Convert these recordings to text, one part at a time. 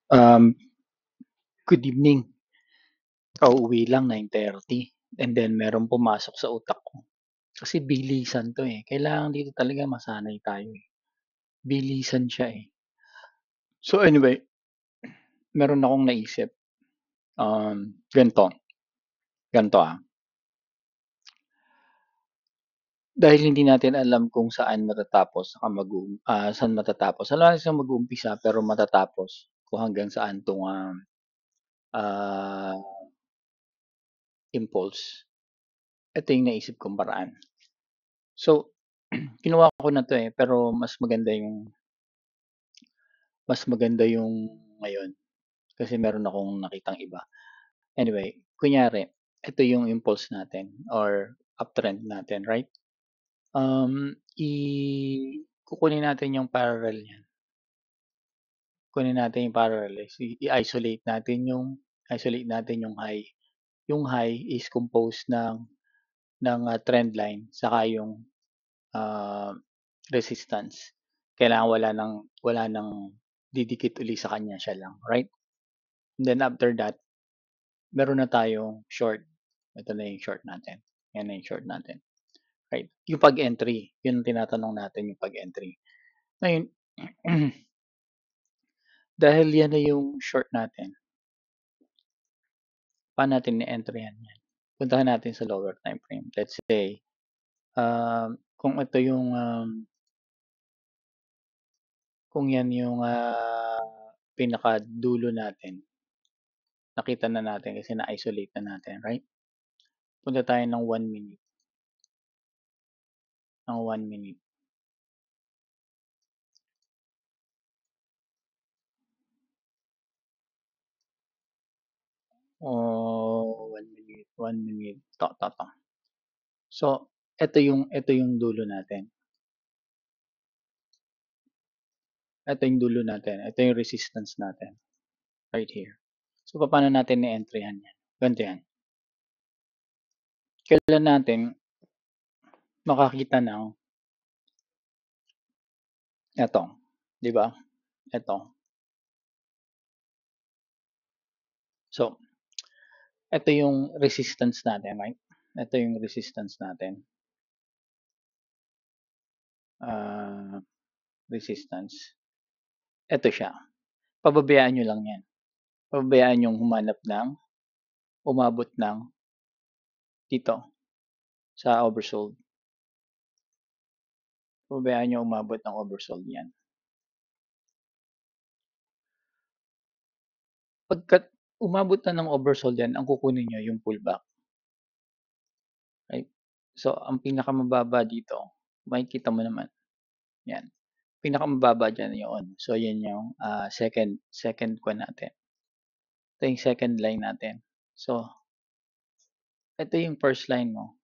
Um, Good evening. Kauuwi lang 9:30 and then merong pumasok sa utak ko. Kasi bilisan 'to, eh. Kailangan dito talaga masanay tayo, eh. Bilisan siya, eh. So anyway, meron akong naisip, ganito, ganito, dahil hindi natin alam kung saan matatapos. Alam natin saan mag-uumpisa pero matatapos kung hanggang saan 'tong, ah, impulse. Ito yung naisip kong paraan. So, kinuha ko na 'to, eh, pero mas maganda yung ngayon kasi meron akong nakitang iba. Anyway, kunyari ito yung impulse natin or uptrend natin, right? Kukunin natin yung parallel niyan. Kunin natin yung parallel, i-isolate natin yung high. Yung high is composed ng trend line saka yung ah, resistance. Kailangan wala nang didikit uli sa kanya, siya lang, right? And then after that, meron na tayong short. Ito na yung short natin. Yan na yung short natin. Right? Yung pag-entry, yun ang tinatanong natin, yung pag-entry. Ngayon, dahil yan na yung short natin, paano natin ni-entryhan yan? Puntahan natin sa lower time frame. Let's say, kung ito yung, kung yan yung pinakadulo natin, nakita na natin kasi na-isolate na natin, right? Punta tayo ng 1 minute. Ng 1 minute. O 1 minute, 1 minute. To. So, ito yung dulo natin. Ito yung dulo natin. Ito yung resistance natin. Right here. So, paano natin ni-entryhan yan? Ganito yan. Kailan natin makakita ng ito. Di ba? Ito. So, ito yung resistance natin, right? Ito yung resistance natin. Uh, resistance. Ito siya. Pababayaan nyo lang yan. Pababayaan yung umabot ng dito sa oversold. Pababayaan nyo umabot ng oversold yan. Pagka umabot na ng oversold yan, ang kukunin nyo yung pullback. Right? So, ang pinakamababa dito, makikita mo naman. Yan. Pinakamababa dyan yun. So, yan yung second ko natin. Ito yung second line natin. So, ito yung first line mo.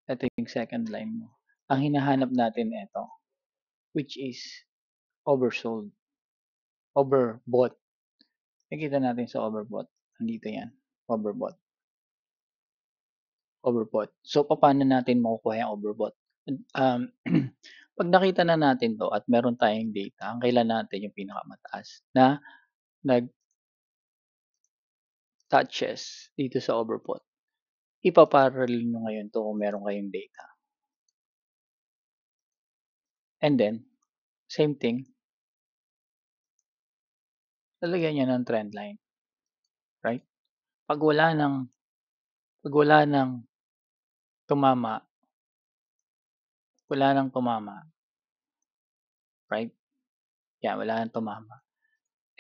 Ito yung second line mo. Ang hinahanap natin ito, which is oversold. Overbought. Nakikita natin sa overbought. Nandito yan. Overbought. Overbought. So, paano natin makukuha yung overbought? Um, pag nakita na natin to at meron tayong data, ang kailan natin yung pinakamataas na nag-touches dito sa overbought. Ipaparallel nyo ngayon to kung meron kayong data. And then, same thing, lalagyan nyo ng trend line. Right? Pag wala nang tumama, right? Yan, wala nang tumama.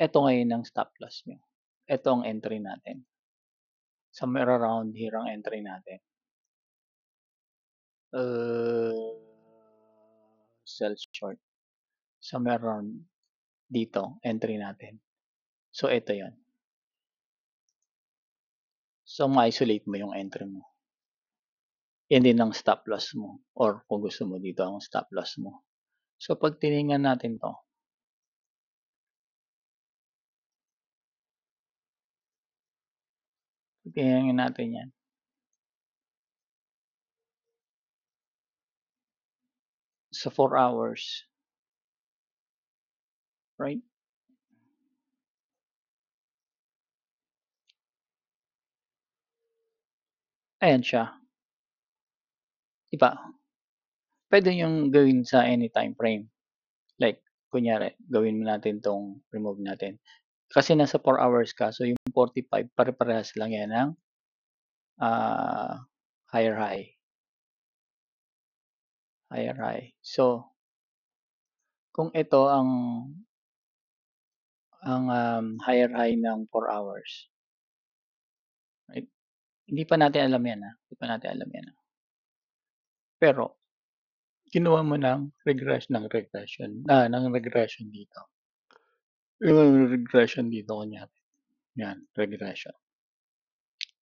Ito ngayon ang stop loss nyo. Ito ang entry natin. Somewhere around here ang entry natin. Sell short. Somewhere around dito, entry natin. So, ito yon. So, ma-isolate mo yung entry mo. Yan din ang stop loss mo. Or kung gusto mo, dito ang stop loss mo. So, pag tiningnan natin to, tingnan natin yan. Sa 4 hours, right? Ayan siya, 'di ba? Puwede niyong gawin sa any time frame. Like kunyari gawin natin 'tong remove natin. Kasi nasa 4 hours ka, so yung 45 pare-parehas lang 'yan ng, ah, higher high, higher high. So, kung ito higher high ng 4 hours, right? Hindi pa natin alam 'yan, hindi pa natin alam 'yan, Pero ginawa mo ng regression dito. Yung regression dito kunyari, 'yan regression.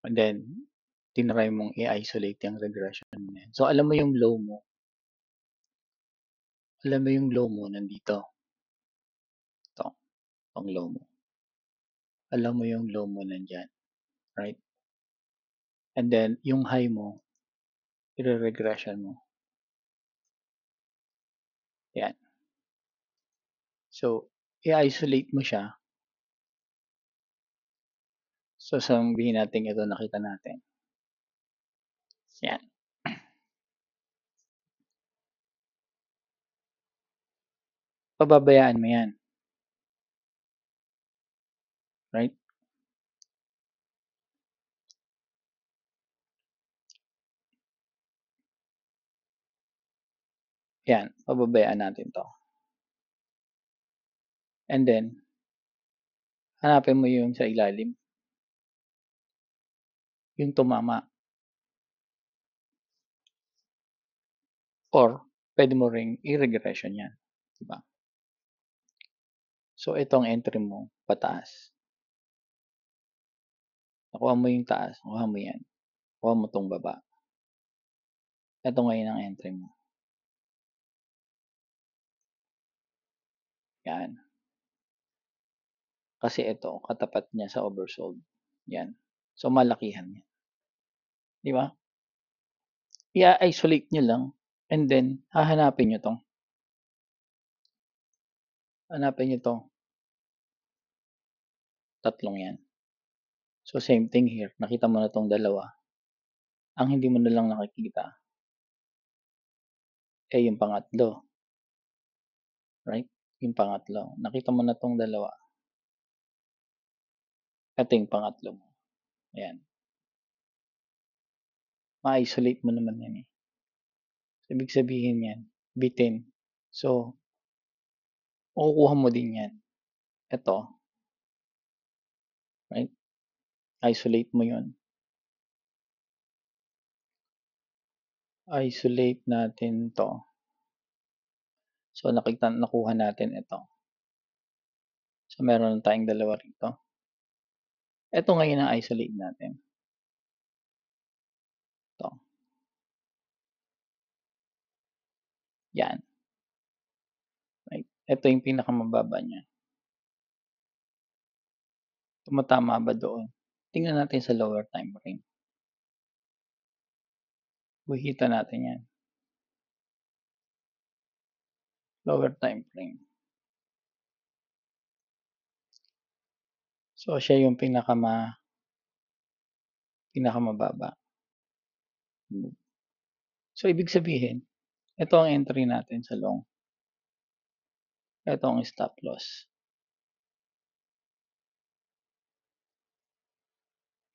And then tinry mong i-isolate yung regression na 'yan. So alam mo yung low mo nandito, 'to, 'tong low mo. Alam mo yung low mo nandiyan, right? And then yung high mo, ire-regression mo, 'yan. So, i-isolate mo siya. So, sabihin natin ito nakita natin, 'yan. Pababayaan mo 'yan, right? 'Yan, pababayaan natin 'to. And then hanapin mo yung sa ilalim, yung tumama or puwede mo ring i-regression 'yan, 'di ba? So, ito ang entry mo pataas. Nakuha mo yung taas, kuha mo 'yan, kuha mo 'tong baba. Ito ngayon ang entry mo, 'yan. Kasi ito katapat niya sa oversold, 'yan. So, malakihan 'yan, 'di ba? I-isolate niyo lang and then hahanapin niyo 'to, hanapin niyo 'to, tatlong 'yan. So, same thing here, nakita mo na 'tong dalawa, ang hindi mo na lang nakikita, yung pangatlo, right? Yung pangatlo, nakita mo na 'tong dalawa, ito yung pangatlo mo, ayan. Ma-isolate mo naman 'yan, eh. Ibig sabihin niyan, bitin. So, makukuha mo din 'yan, ito, right? Isolate mo 'yun. Isolate natin 'to. So, nakuha natin ito. So, meron na tayong dalawa rito. Ito ngayon ang isolate natin, 'to, 'yan, right? Ito yung pinakamababa niya. Tumatama ba doon? Tingnan natin sa lower time frame. Makikita natin 'yan, lower time frame. So, siya yung pinakamababa. So, ibig sabihin, ito ang entry natin sa long, ito ang stop loss,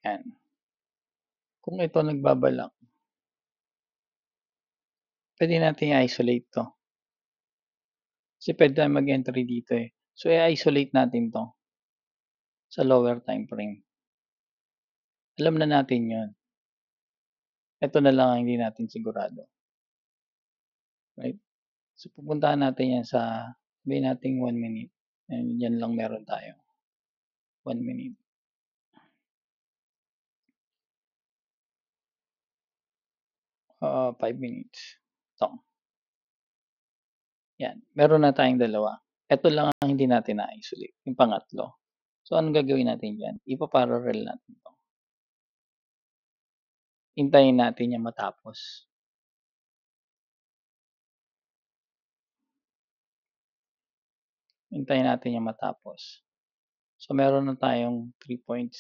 'yan. Kung ito nagbabalak, puwede nating i-isolate 'to. Kasi puwede tayong mag-entry dito, eh. So, i-isolate natin 'to sa lower time frame. Alam na natin 'yun. Ito na lang ang hindi natin sigurado, right? So, pupuntahan natin 'yan sa sabihin nating 1 minute, and diyan lang meron tayo, 1 minute, 5 minutes, 'to, 'yan. Meron na tayong dalawa. Ito lang ang hindi natin na-isolate, yung pangatlo. So, anong gagawin natin diyan, ipa-parallel natin 'to. Hintayin natin niyang matapos. Hintayin natin niyang matapos. So, meron na tayong 3 points.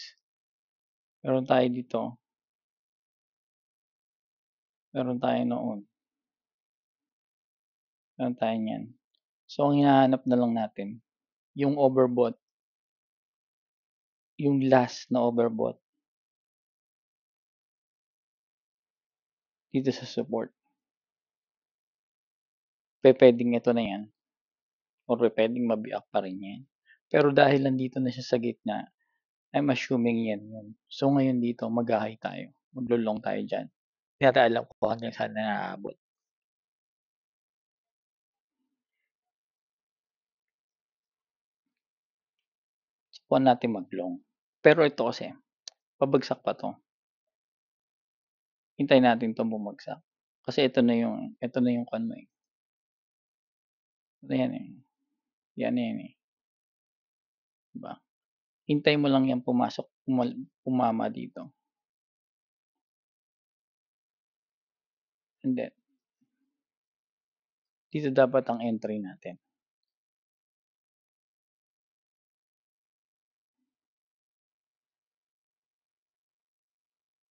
Meron tayo dito Meron tayo noon. Meron tayo niyan. So, ang hinahanap na lang natin, yung overbought, yung last na overbought dito sa support. Pupuwedeng ito na yan or pupuwedeng mabiyak pa rin yan. Pero dahil nandito na siya sa gitna, I'm assuming yan yun. So, ngayon dito magha-high tayo, maglo-long tayo diyan. Hindi natin alam kung hanggang saan na aabot. Subukan natin mag-long. Pero ito kasi, pabagsak pa 'to. Hintayin natin 'tong bumagsak. Kasi ito na yung kuwan mo, eh. Ito yan, eh. Yan na yan, eh. 'Di ba? Hintayin mo lang yan pumasok, pumama dito. And then, dito dapat ang entry natin.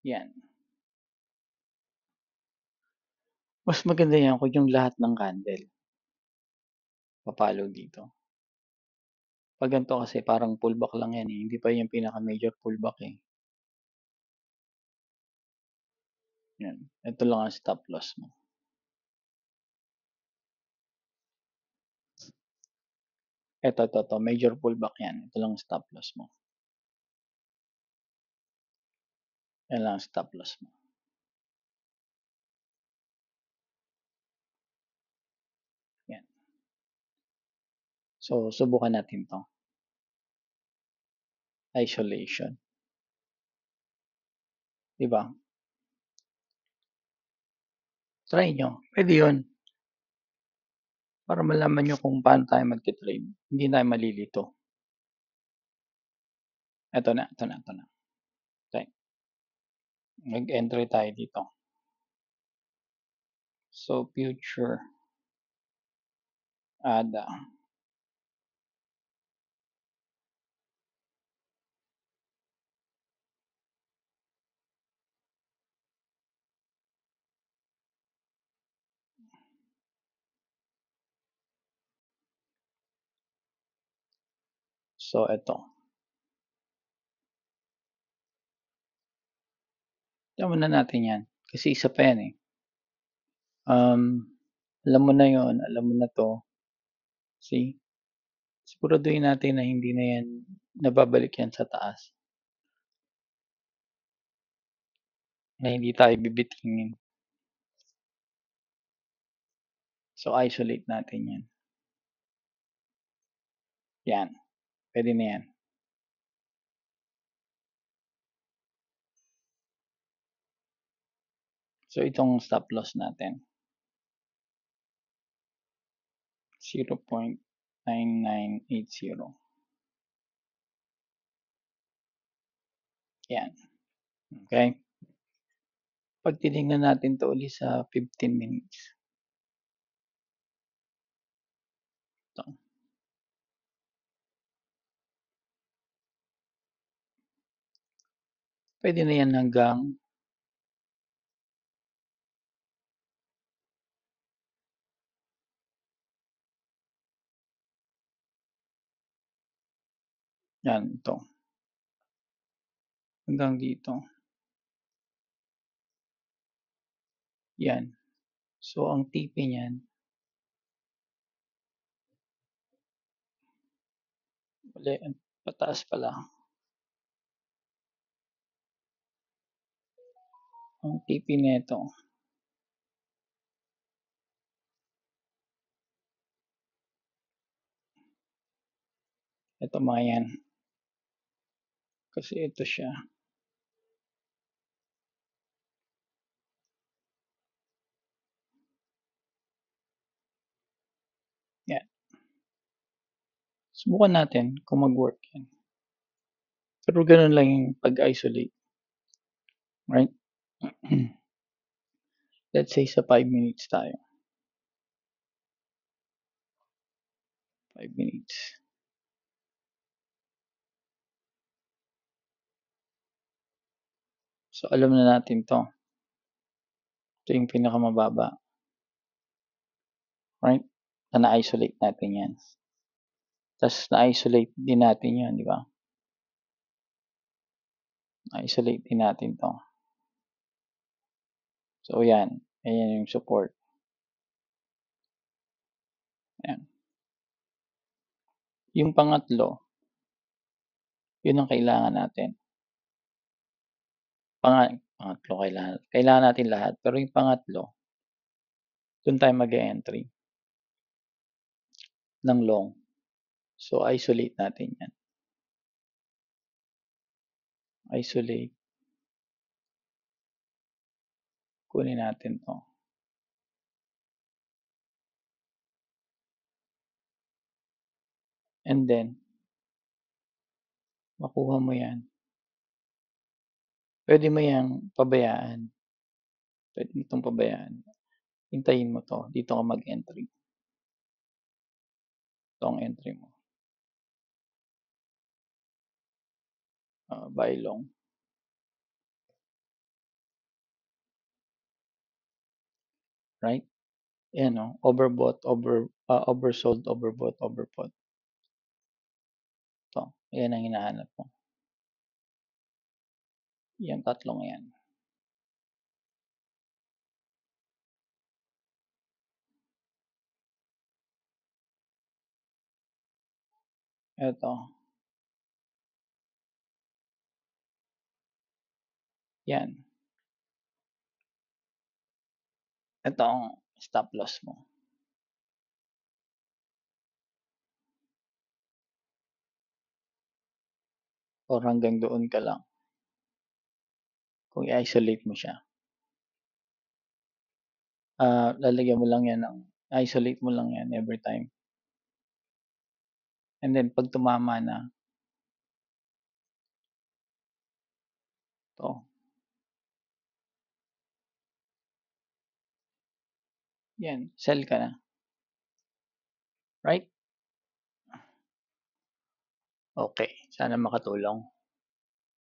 Yan. Mas maganda yan kung yung lahat ng candle papalo dito. 'Pag ganito kasi parang pullback lang yan, eh, hindi pa yung pinaka-major pullback, eh. Yan, ito lang ang stop loss mo. Ito, major pullback yan. Ito lang ang stop loss mo. Yan lang ang stop loss mo. Yan. So, subukan natin 'to. Isolation. 'Di ba? Try nyo. Pwede yun. Para malaman nyo kung paano tayo magte-trade. Hindi tayo malilito. Ito na. Okay. Mag-entry tayo dito. So, future ADA. So, ito. Tignan muna natin yan. Kasi isa pa yan, eh. Alam mo na yon, alam mo na to. See? Siguraduhin natin na hindi na yan nababalik yan sa taas. Na hindi tayo bibitingin. So, isolate natin yan. Yan. Pwede na yan. So, itong stop loss natin. 0.9980. Yan. Okay? Pag tinignan natin to ulit sa 15 minutes. Ito. Pwede na yan hanggang yan, ito. Hanggang dito. Yan. So, ang TP niyan, pataas pala. Ang TP nito, ito mga yan. Kasi ito siya. Yan. Subukan natin kung mag-work yan. Pero ganun lang yung pag-isolate. Right? Let's say sa 5 minutes tayo. 5 minutes. So, alam na natin to. Ito yung pinakamababa, right? Na na-isolate natin yan. Tapos na-isolate din natin yan, di ba? Na-isolate din natin to. So, yan. Ayan yung support. Ayan. Yung pangatlo, yun ang kailangan natin. Pangatlo kailangan. Kailangan natin lahat. Pero yung pangatlo, dun tayo mag-entry ng long. So, isolate natin yan. Isolate. Kunin natin to. And then, makuha mo yan. Pwede mo yang pabayaan. Pwede mo itong pabayaan. Hintayin mo to. Dito ka mag-entry. Ito ang entry mo. Buy long. Right? Ayan o. Overbought, oversold, overbought, overbought. Ito. Ayan ang hinahanap mo. Yan tatlong yan. Ito. Yan. Ito ang stop loss mo. Or hanggang doon ka lang. Kung i-isolate mo siya. Lalagyan mo lang yan ng, isolate mo lang yan every time. And then, pag tumama na, to. Yan, sell ka na. Right? Okay, sana makatulong.